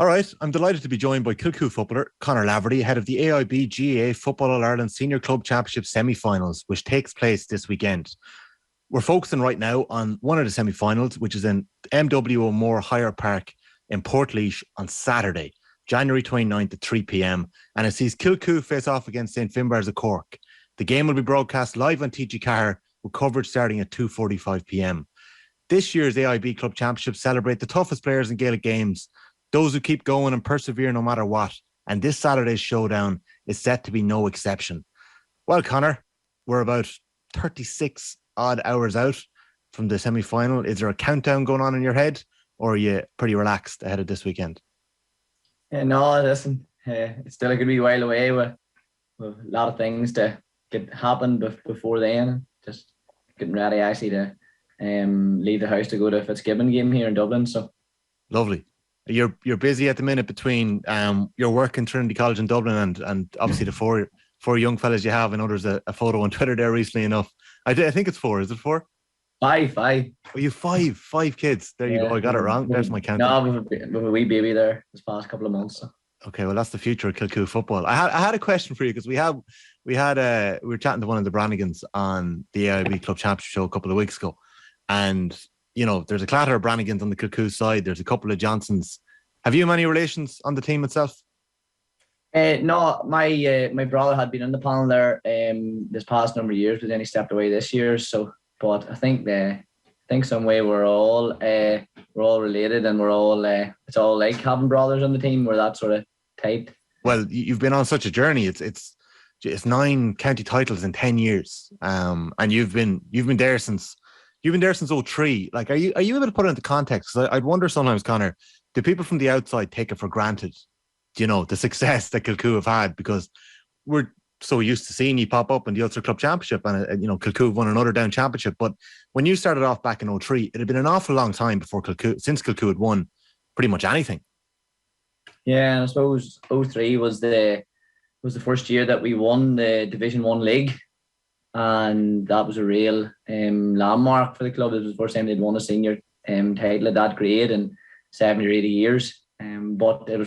All right, I'm delighted to be joined by Kilcoo footballer Conor Laverty, ahead of the AIB GAA Football All-Ireland Senior Club Championship semi-finals, which takes place this weekend. We're focusing right now on one of the semi-finals, which is in MW O'Moore Higher Park in Portlaoise on Saturday, January 29th at 3 p.m. And it sees Kilcoo face off against St Finbarrs of Cork. The game will be broadcast live on TG Car with coverage starting at 2:45 p.m. This year's AIB Club Championship celebrate the toughest players in Gaelic games, those who keep going and persevere no matter what. And this Saturday's showdown is set to be no exception. Well, Conor, we're about 36 odd hours out from the semi-final. Is there a countdown going on in your head, or are you pretty relaxed ahead of this weekend? No, listen, it's still a good wee while away with a lot of things to get happen before then. Just getting ready actually to leave the house to go to a Fitzgibbon game here in Dublin. So lovely. You're busy at the minute between your work in Trinity College in Dublin and obviously the four young fellas you have. I know there's a photo on Twitter there recently enough. I think it's 4. Is it 4? Five. Oh, you five kids. There you go. I got it wrong. There's my count. No, with a wee baby there this past couple of months. So. Okay, well that's the future of Kilcoo football. I had a question for you because we were chatting to one of the Brannigans on the AIB Club Championship show a couple of weeks ago, and you know there's a clatter of Brannigans on the Kilcoo side. There's a couple of Johnsons. Have you many relations on the team itself? No, my brother had been in the panel there this past number of years, but then he stepped away this year. So, but I think some way we're all related, and we're all it's all like having brothers on the team. We're that sort of tight. Well, you've been on such a journey. It's 9 county titles in 10 years, and you've been there since 2003. Like, are you able to put it into context? Because I'd wonder sometimes, Conor, do people from the outside take it for granted, you know, the success that Kilcoo have had? Because we're so used to seeing you pop up in the Ulster Club Championship, and you know Kilcoo have won another down championship. But when you started off back in 2003, it had been an awful long time before since Kilcoo had won pretty much anything. Yeah, and I suppose 2003 was the first year that we won the Division 1 league, and that was a real landmark for the club. It was the first time they'd won a senior title at that grade in 70 or 80 years. But it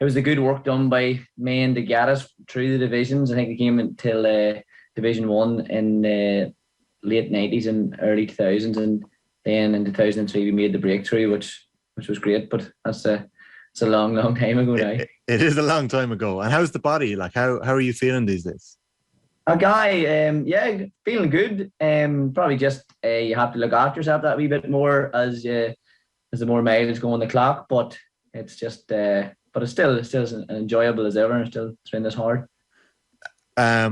was the good work done by men to get us through the divisions. I think it came until Division 1 in the late 90s and early 2000s, and then in 2003 we made the breakthrough, which was great. But it's a long time ago now. It is a long time ago. And how's the body? Like, how are you feeling these days? A guy, feeling good. Probably just you have to look after yourself that wee bit more as the more mileage go on the clock. But it's just, but it's still as enjoyable as ever, and still training this hard. I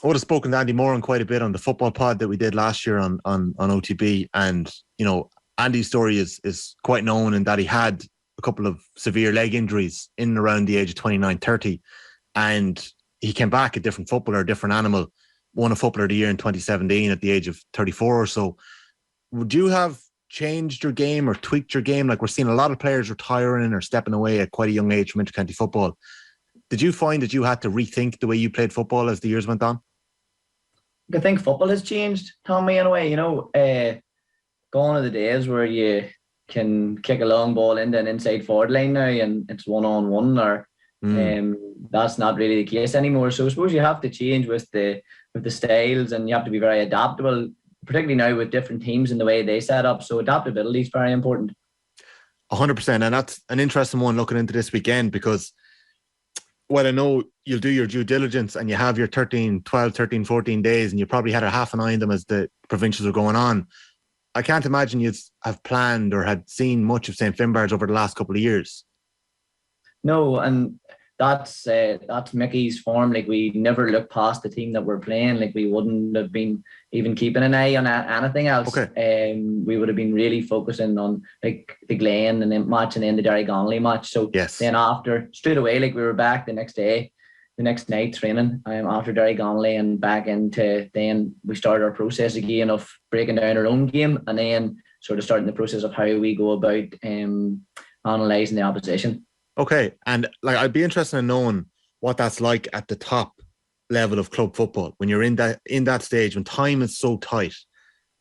would have spoken to Andy Moran quite a bit on the football pod that we did last year on OTB, and you know Andy's story is quite known in that he had a couple of severe leg injuries in and around the age of 29, 30, and he came back a different footballer, a different animal, won a Footballer of the Year in 2017 at the age of 34 or so. Would you have changed your game or tweaked your game? Like, we're seeing a lot of players retiring or stepping away at quite a young age from intercounty football. Did you find that you had to rethink the way you played football as the years went on? I think football has changed, Tommy, in a way. You know, gone are the days where you can kick a long ball into an inside forward line now and it's 1-on-1, or that's not really the case anymore. So I suppose you have to change with the styles, and you have to be very adaptable, particularly now with different teams and the way they set up. So adaptability is very important. 100%. And that's an interesting one looking into this weekend, because well, I know you'll do your due diligence and you have your 13, 14 days, and you probably had a half an eye on them as the provincials are going on. I can't imagine you have planned or had seen much of St Finbarrs over the last couple of years. No, and that's Mickey's form. Like, we never look past the team that we're playing. Like, we wouldn't have been even keeping an eye on anything else. Okay. We would have been really focusing on like the Glen and then match, and then the Derry-Gonley match. So yes. Then after, straight away, like, we were back the next night training after Derry-Gonley, and back into, then we started our process again of breaking down our own game, and then sort of starting the process of how we go about analysing the opposition. Okay, and like, I'd be interested in knowing what that's like at the top level of club football when you're in that stage when time is so tight.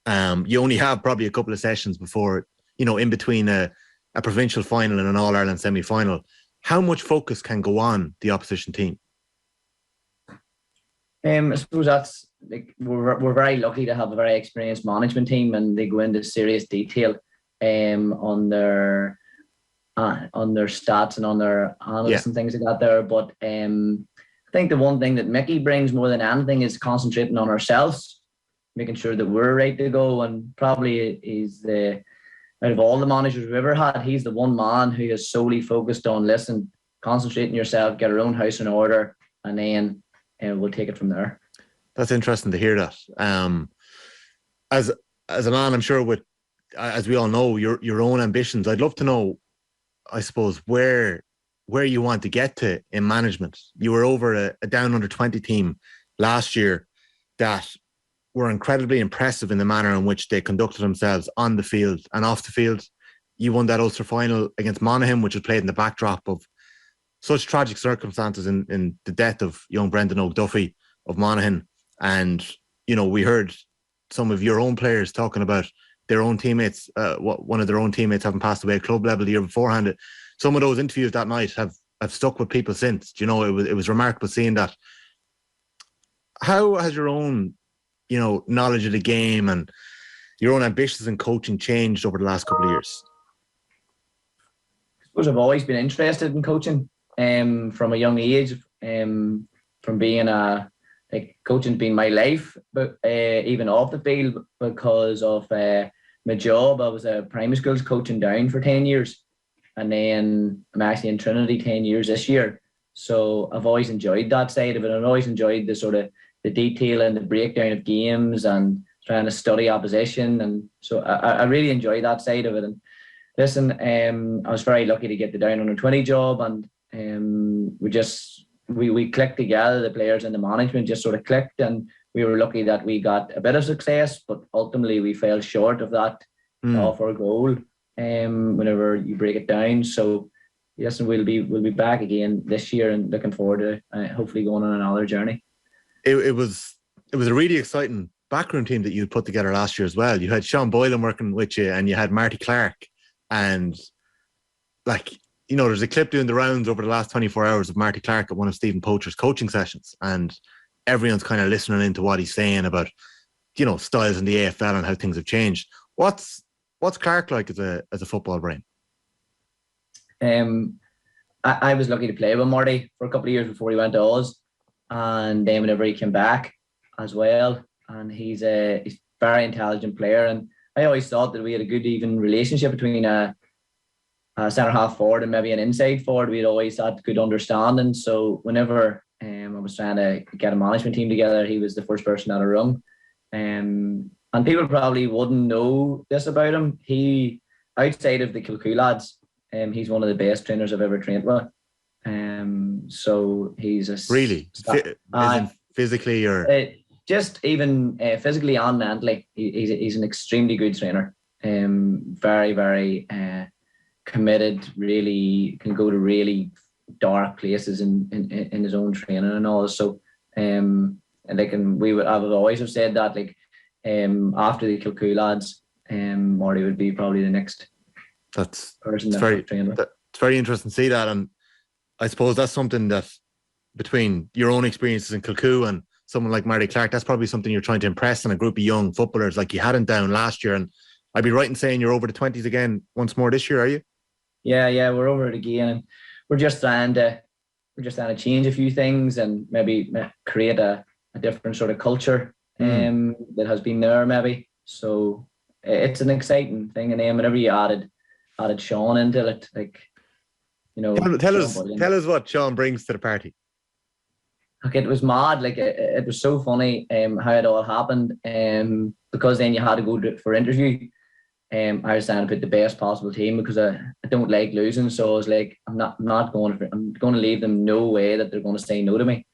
You only have probably a couple of sessions before, you know, in between a a provincial final and an All-Ireland semi-final, how much focus can go on the opposition team? I suppose that's like we're very lucky to have a very experienced management team, and they go into serious detail on their stats and on their analysts and things like that there. But I think the one thing that Mickey brings more than anything is concentrating on ourselves, making sure that we're ready to go. And probably is out of all the managers we've ever had, he's the one man who is solely focused on, listen, concentrating yourself, get our own house in order, and then we'll take it from there. That's interesting to hear that. As a man, I'm sure as we all know, your own ambitions, I'd love to know, I suppose, where you want to get to in management. You were over a down under 20 team last year that were incredibly impressive in the manner in which they conducted themselves on the field and off the field. You won that Ulster final against Monaghan, which was played in the backdrop of such tragic circumstances in the death of young Brendan O'Duffy of Monaghan. And, we heard some of your own players talking about their own teammates, one of their own teammates having passed away at club level the year beforehand. Some of those interviews that night have stuck with people since. It was remarkable seeing that. How has your own, knowledge of the game and your own ambitions in coaching changed over the last couple of years? I suppose I've always been interested in coaching from a young age, from being coaching's been my life, but even off the field, because of my job. I was a primary schools coach in Down for 10 years. And then I'm actually in Trinity 10 years this year. So I've always enjoyed that side of it. I've always enjoyed the sort of the detail and the breakdown of games and trying to study opposition. And so I really enjoy that side of it. And listen, I was very lucky to get the Down under 20 job, and we clicked together. The players and the management just sort of clicked, and we were lucky that we got a bit of success, but ultimately we fell short of that off our goal. Whenever you break it down, so yes, and we'll be back again this year, and looking forward to hopefully going on another journey. It was a really exciting backroom team that you put together last year as well. You had Sean Boylan working with you, and you had Marty Clark, and there's a clip doing the rounds over the last 24 hours of Marty Clark at one of Stephen Poacher's coaching sessions, and everyone's kind of listening into what he's saying about styles in the AFL and how things have changed. What's Clark like as a football brain? I was lucky to play with Marty for a couple of years before he went to Oz, and then whenever he came back as well. And he's a very intelligent player, and I always thought that we had a good even relationship between a centre half forward and maybe an inside forward. We'd always had good understanding. So whenever I was trying to get a management team together, he was the first person out of room. And people probably wouldn't know this about him. He, outside of the Kilcoo lads, he's one of the best trainers I've ever trained with. So he's a really physically or just even physically and mentally, he's an extremely good trainer. Very, very committed. Really can go to really dark places in his own training and all. So I would always have said that after the Kilcoo lads, Marty would be probably the next person that trained with. It's very interesting to see that, and I suppose that's something that between your own experiences in Kilcoo and someone like Marty Clark, that's probably something you're trying to impress on a group of young footballers like you had in Down last year. And I'd be right in saying you're over the 20s again once more this year, are you? Yeah, we're over it again, and we're just trying to change a few things and maybe create a different sort of culture that has been there maybe. So it's an exciting thing, and then whenever you added Sean into it, tell us what Sean brings to the party. Okay, it was mad. It was so funny how it all happened. Because then you had to go for interview. I was trying to put the best possible team because I don't like losing. So I was like, I'm going to leave them no way that they're going to say no to me.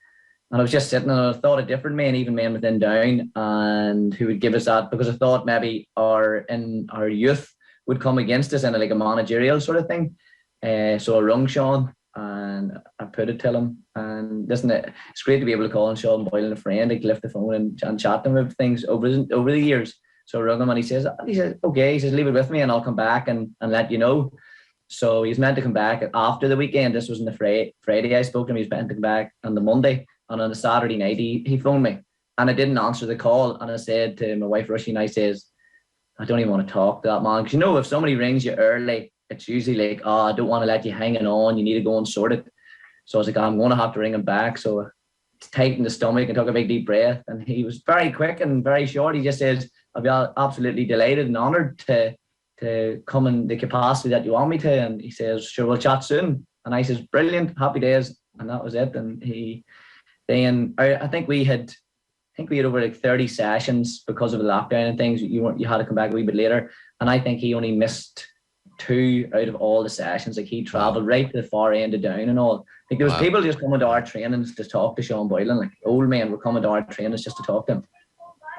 And I was just sitting and I thought of different men, even men within Down, and who would give us that, because I thought maybe our youth would come against us in a managerial sort of thing. So I rung Sean and I put it to him, and listen, it's great to be able to call on Sean Boylan a friend, lift the phone and chat to him about things over the years. So I rung him and he says, okay, he says, leave it with me and I'll come back and let you know. So he was meant to come back after the weekend. This was on the Friday I spoke to him. He was meant to come back on the Monday. And on the Saturday night, he phoned me. And I didn't answer the call. And I said to my wife, Rushy, and I says, I don't even want to talk to that man. Because, you know, if somebody rings you early, it's usually like, oh, I don't want to let you hanging on. You need to go and sort it. So I was like, I'm going to have to ring him back. So I tightened the stomach and took a big deep breath. And he was very quick and very short. He just says, I'll be absolutely delighted and honoured to come in the capacity that you want me to. And he says, sure, we'll chat soon. And I says, brilliant, happy days. And that was it. And I think we had over like 30 sessions because of the lockdown and things. You had to come back a wee bit later. And I think he only missed 2 out of all the sessions. Like, he travelled right to the far end of Down and all. Like, there was people just coming to our trainings to talk to Sean Boylan. Like, old men were coming to our trainings just to talk to him.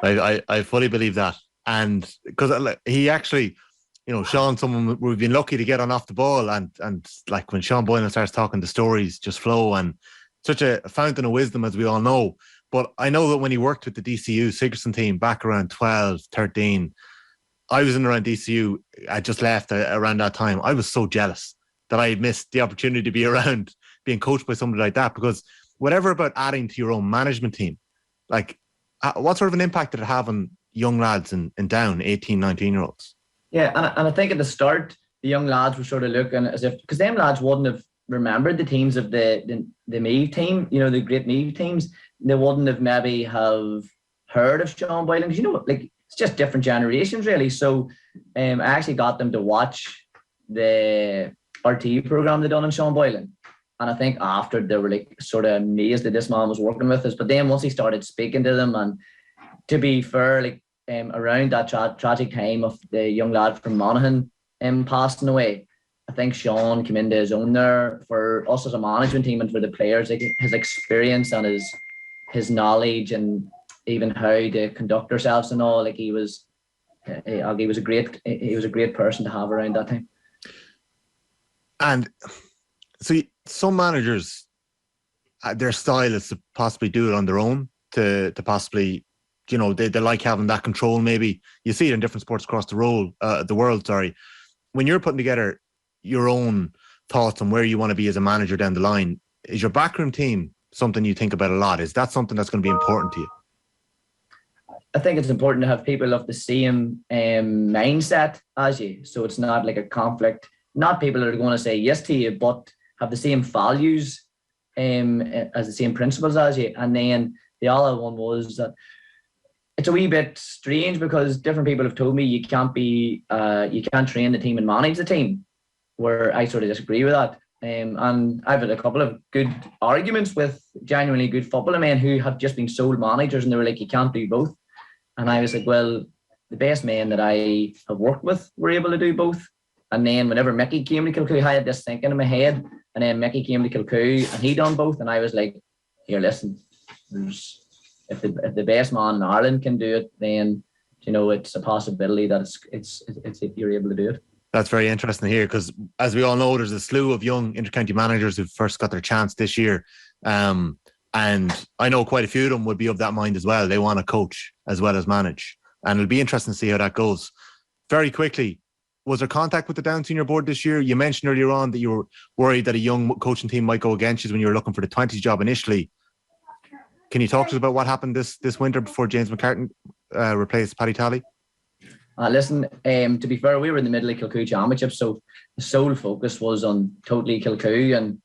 I fully believe that. And because he actually, you know, Sean, someone we've been lucky to get on off the ball, and like when Sean Boylan starts talking, the stories just flow, and such a fountain of wisdom, as we all know. But I know that when he worked with the DCU Sigerson team back around 12, 13, I was in around DCU. I just left around that time. I was so jealous that I had missed the opportunity to be around being coached by somebody like that, because whatever about adding to your own management team, like what sort of an impact did it have on young lads in Down, 18, 19-year-olds? Yeah, and I think at the start, the young lads were sort of looking as if, because them lads wouldn't have remembered the teams of the Meath team, you know, the great Meath teams. They wouldn't have maybe have heard of Sean Boylan, because, you know, like, it's just different generations, really. So I actually got them to watch the RT program they done on Sean Boylan. And I think after, they were like sort of amazed that this man was working with us. But then once he started speaking to them, and to be fair, like around that tragic time of the young lad from Monaghan passing away, I think Sean came into his own there for us as a management team and for the players. Like, his experience and his knowledge, and even how to conduct ourselves and all. Like, he was a great person to have around that time. And so some managers, their style is to possibly do it on their own, to possibly, you know, they like having that control. Maybe you see it in different sports across the world. When you're putting together your own thoughts on where you want to be as a manager down the line, is your backroom team something you think about a lot? Is that something that's going to be important to you? I think it's important to have people of the same mindset as you. So it's not like a conflict. Not people that are going to say yes to you, but have the same values as the same principles as you. And then the other one was that it's a wee bit strange, because different people have told me you can't train the team and manage the team, where I sort of disagree with that. And I've had a couple of good arguments with genuinely good footballer men who have just been sold managers, and they were like, you can't do both. And I was like, well, the best men that I have worked with were able to do both. And then whenever Mickey came to Kilcoo, I had this thinking in my head. And then Mickey came to Kilcoo and he done both. And I was like, here, listen, if the best man in Ireland can do it, then, you know, it's a possibility that it's you're able to do it. That's very interesting to hear, because as we all know, there's a slew of young intercounty managers who first got their chance this year. And I know quite a few of them would be of that mind as well. They want to coach as well as manage. And it'll be interesting to see how that goes. Very quickly, was there contact with the Down Senior Board this year? You mentioned earlier on that you were worried that a young coaching team might go against you when you were looking for the 20s job initially. Can you talk to us about what happened this winter before James McCartan replaced Paddy Talley? Listen, to be fair, we were in the middle of Kilcoo Championship, so the sole focus was on totally Kilcoo. And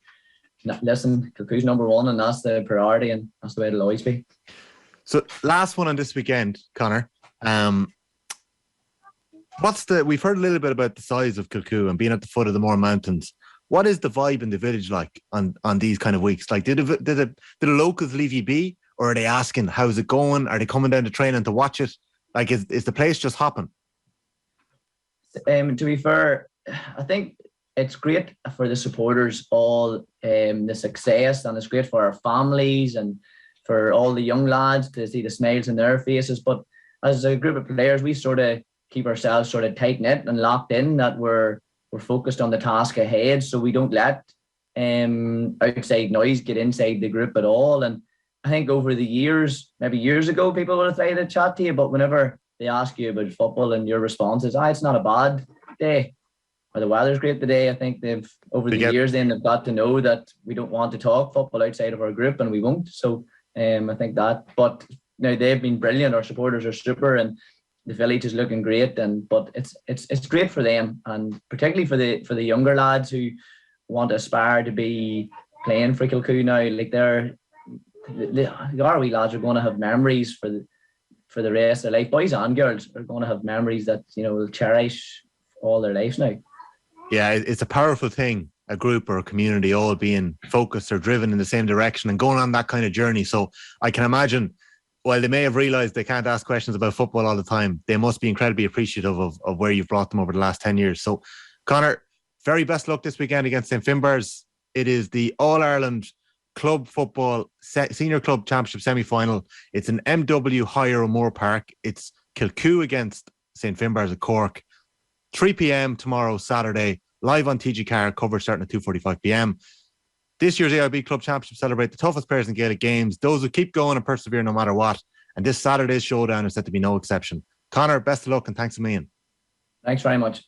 listen, Kilcoo's number one, and that's the priority, and that's the way it'll always be. So, last one on this weekend, Conor. We've heard a little bit about the size of Kilcoo and being at the foot of the Moore Mountains. What is the vibe in the village like on these kind of weeks? Like, did the locals leave you be, or are they asking, how's it going? Are they coming down to training to watch it? Like, is the place just hopping? To be fair, I think it's great for the supporters, all the success, and it's great for our families and for all the young lads to see the smiles in their faces. But as a group of players, we sort of keep ourselves sort of tight-knit and locked in, that we're focused on the task ahead, so we don't let outside noise get inside the group at all. And I think over the years, maybe years ago, people would have tried to chat to you, but whenever they ask you about football and your response is, it's not a bad day, or the weather's great today. I think they've over the years then they've got to know that we don't want to talk football outside of our group, and we won't. So I think that. But now they've been brilliant. Our supporters are super, and the village is looking great. But it's great for them, and particularly for the younger lads who want to aspire to be playing for Kilcoo now. Like the ROE lads are going to have memories for the rest of their life. Boys and girls are going to have memories that will cherish all their lives now. Yeah, it's a powerful thing, a group or a community all being focused or driven in the same direction and going on that kind of journey. So I can imagine, while they may have realised they can't ask questions about football all the time, they must be incredibly appreciative of where you've brought them over the last 10 years. So, Conor, very best luck this weekend against St. Finbarrs. It is the All-Ireland Club Football Senior Club Championship semi-final. It's in MW Higher O'Moore Park. It's Kilcoo against St. Finbarrs at Cork. 3 p.m. tomorrow, Saturday, live on TG Car, coverage starting at 2:45 p.m. This year's AIB Club Championship celebrate the toughest players in Gaelic games, those who keep going and persevere no matter what. And this Saturday's showdown is set to be no exception. Conor, best of luck and thanks a million. Thanks very much.